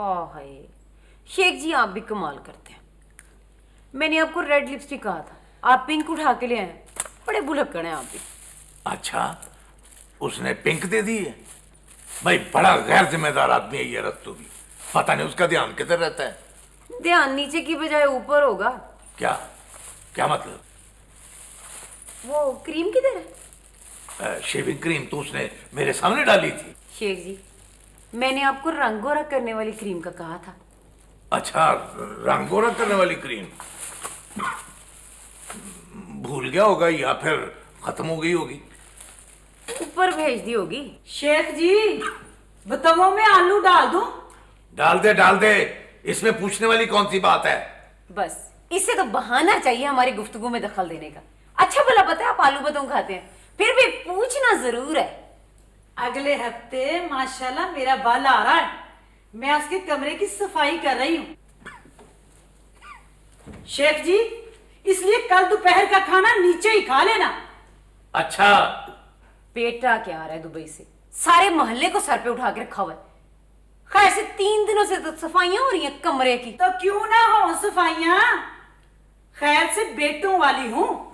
हाँ हाय, शेख जी आप भी कमाल करते हैं। मैंने आपको रेड लिपस्टिक कहा था, आप पिंक उठा के ले आए। बड़े भुलक्कड़ हैं आप भी। अच्छा, उसने पिंक दे दी है। भाई बड़ा गैर जिम्मेदार आदमी है ये रस्तु भी। पता नहीं उसका ध्यान किधर रहता है। ध्यान नीचे की बजाय ऊपर होगा। क्या क्या मतलब? वो क्रीम किधर है? शेविंग क्रीम तो उसने मेरे सामने डाली थी। शेख जी, मैंने आपको रंग गोरा करने वाली क्रीम का कहा था। अच्छा, रंग गोरा करने वाली क्रीम भूल गया होगा या फिर खत्म हो गई होगी। ऊपर भेज दी होगी। शेख जी, बतवों में आलू डाल दूं? डाल दे, इसमें पूछने वाली कौन सी बात है। बस इससे तो बहाना चाहिए हमारी गुफ्तगू में दखल देने का। अच्छा भला पता है आप आलू बताऊं खाते हैं, फिर भी पूछना जरूर है। अगले हफ्ते माशाल्लाह मेरा बाल आ रहा है, मैं उसके कमरे की सफाई कर रही हूँ। शेख जी, इसलिए कल दोपहर का खाना नीचे ही खा लेना। अच्छा, बेटा क्या आ रहा है दुबई से, सारे मोहल्ले को सर पे उठा के रखा हुआ है। खैर से 3 दिनों से तो सफाइयां हो रही हैं कमरे की। तो क्यों ना हो सफाइयां, खैर से बेटों वाली हूँ।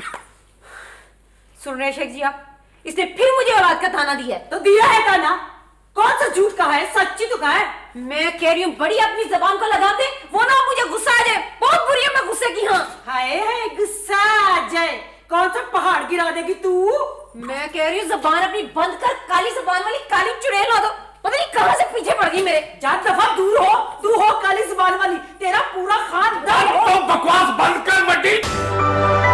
सुन रहे शेख जी आप, इसने फिर मुझे औलाद का ताना दिया है। तो दिया है ताना, कौन सा झूठ कहा है, सच्ची तो कहा है। मैं कह रही हूँ बड़ी अपनी जबान को लगा दे, वो ना मुझे गुस्सा आ जाए। बहुत बुरी है मैं गुस्से की। हाँ हाय हाय, गुस्सा आ जाए, कौन सा पहाड़ गिरा देगी तू। मैं कह रही हूँ जबान अपनी बंद कर, काली जबान वाली काली चुड़ैल ला दो। पता नहीं कहां से पीछे पड़ गई मेरे। जा दफा दूर हो काली जुबान वाली, तेरा पूरा खानदान। तो बकवास बंद कर बड्डी।